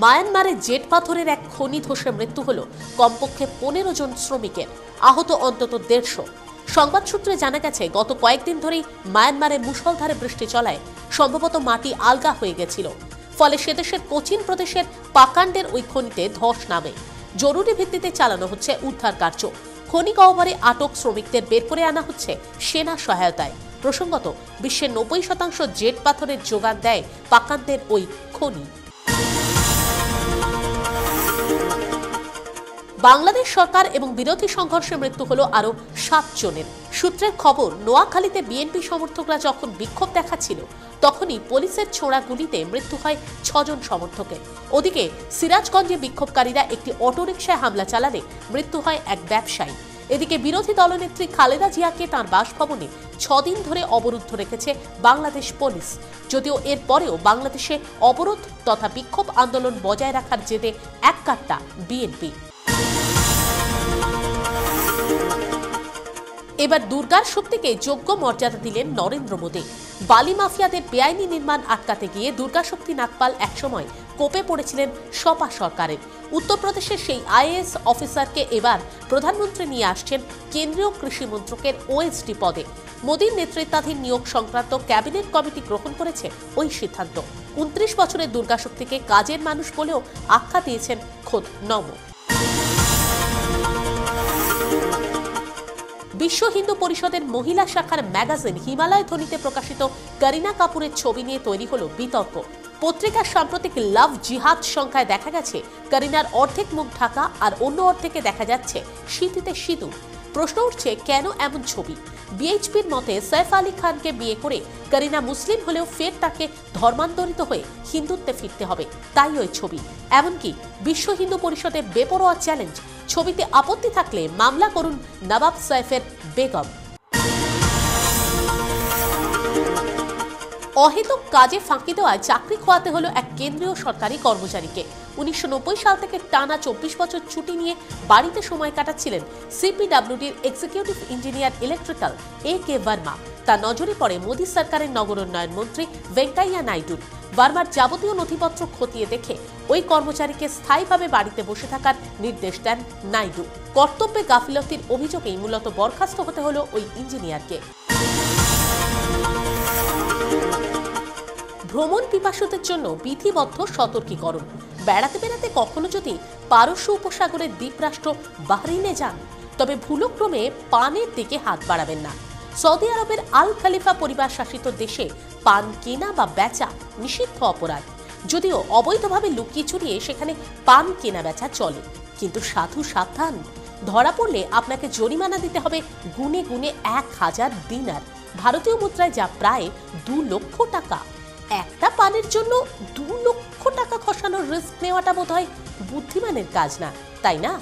মায়ানমারে jet পাথরের এক খনি ধসে মৃত্যু হলো কমপক্ষে 15 জন শ্রমিকের, আহত অন্তত 150। সংবাদ সূত্রে জানা গেছে, গত কয়েকদিন ধরেই মায়ানমারে মুষলধারে বৃষ্টি চলায় সম্ভবত মাটি আলগা হয়ে গেছিল। ফলে সেদেশের কোচিন প্রদেশের পাকান্ডের ওই খনিতে ধস নামে। জরুরি ভিত্তিতে চালানো হচ্ছে উদ্ধার কার্য। খনি গহ্বরে আটক শ্রমিকদের বের করে আনা হচ্ছে সেনা সহায়তায়। প্রসঙ্গত, বিশ্বের 90% জেট পাথরের যোগান দেয় পাকান্ডের ওই খনি। বাংলাদেশ সরকার এবং বিরোধী সংঘর্ষে মৃত্যু হলো আরো 7 জনের। সূত্রের খবর, নোয়াখালীতে বিএনপি সমর্থকরা যখন বিক্ষোভ দেখাচ্ছিল তখনই পুলিশের ছোড়া গুলিতে মৃত্যু হয় 6 জন সমর্থকের। ওদিকে সিরাজগঞ্জে বিক্ষোভকারীরা একটি অটোরিকশায় হামলা চালালে মৃত্যু হয় এক ব্যবসায়ী। এদিকে বিরোধী দলনেত্রী খালেদা জিয়াকে তাঁর বাসভবনে 6 দিন ধরে অবরুদ্ধ রেখেছে বাংলাদেশ পুলিশ। যদিও এর পরেও বাংলাদেশে অবরোধ তথা বিক্ষোভ আন্দোলন বজায় রাখার জেদে এককাট্টা বিএনপি। এবার দুর্গার শক্তিকে যোগ্য মর্যাদা দিলেন নরেন্দ্র মোদী। বালি মাফিয়াদের বেআইনি নির্মাণ আটকাতে গিয়ে দুর্গা শক্তি নাগপাল একসময় কোপে পড়েছিলেন সপা সরকারের। উত্তরপ্রদেশের সেই আইএএস অফিসারকে এবার প্রধানমন্ত্রী নিয়ে আসছেন কেন্দ্রীয় কৃষি মন্ত্রকের ওএসডি পদে। মোদীর নেতৃত্বাধীন নিয়োগ সংক্রান্ত ক্যাবিনেট কমিটি গ্রহণ করেছে ওই সিদ্ধান্ত। 29 বছরের দুর্গা শক্তিকে কাজের মানুষ বলেও আখ্যা দিয়েছেন খোদ নমো। বিশ্ব হিন্দু পরিষদের মহিলা শাখার ম্যাগাজিন হিমালয় ধ্বনিতে প্রকাশিত করিনা কাপুরের ছবি নিয়ে তৈরি হলো বিতর্ক। পত্রিকার সাম্প্রতিক লাভ জিহাদ সংখ্যায় দেখা গেছে করিনার অর্ধেক মুখ ঢাকা আর অন্য অর্ধেকে দেখা যাচ্ছে সিঁথিতে সিঁদুর। প্রশ্ন উঠছে, কেন এমন ছবি? বিএইচপির মতে সৈফ আলী খানকে বিয়ে করে করিনা মুসলিম হলেও ফের তাকে ধর্মান্তরিত হয়ে হিন্দুত্বে ফিরতে হবে, তাই ওই ছবি। এমনকি বিশ্ব হিন্দু পরিষদের বেপরোয়া চ্যালেঞ্জ, ছবিতে আপত্তি থাকলে মামলা করুন নবাব সৈফের বেগম। অহেতুক কাজে ফাঁকি দেওয়ায় চাকরি খোয়াতে হলো এক কেন্দ্রীয় সরকারি কর্মচারীকে। 1990 সাল থেকে টানা 24 বছর ছুটি নিয়ে বাড়িতে সময় কাটাচ্ছিলেন সিপিডব্লিউডির executive engineer electrical A K. Verma. তার নজরে পড়ে মোদী সরকারের নগরোন্নয়ন মন্ত্রী ভেঙ্কাইয়া নাইডুর। ভার্মার যাবতীয় নথিপত্র খতিয়ে দেখে ওই কর্মচারীকে স্থায়ীভাবে বাড়িতে বসে থাকার নির্দেশ দেন নাইডু। কর্তব্যে গাফিলতির অভিযোগেই মূলত বরখাস্ত হতে হলো ওই ইঞ্জিনিয়ারকে। ভ্রমণ পিপাসুদের জন্য বিধিবদ্ধ সতর্কীকরণ। বেড়াতে বেড়াতে কখনো যদি পারস্য উপসাগরের দ্বীপরাষ্ট্র বাহরিনে যান, তবে ভুলক্রমে পানের দিকে হাত বাড়াবেন না। সৌদি আরবের আল খালিফা পরিবার শাসিত দেশে পান কেনা বা বেচা নিষিদ্ধ অপরাধ। যদিও অবৈধভাবে লুকিয়ে চুরিয়ে সেখানে পান কেনা বেচা চলে, কিন্তু সাধু সাবধান, ধরা পড়লে আপনাকে জরিমানা দিতে হবে গুনে গুনে 1000 দিনার, ভারতীয় মুদ্রায় যা প্রায় 2 লক্ষ টাকা। একটা পানের জন্য 2 লক্ষ টাকা খসানোর রিস্ক নেওয়াটা বোধহয় বুদ্ধিমানের কাজ না, তাই না?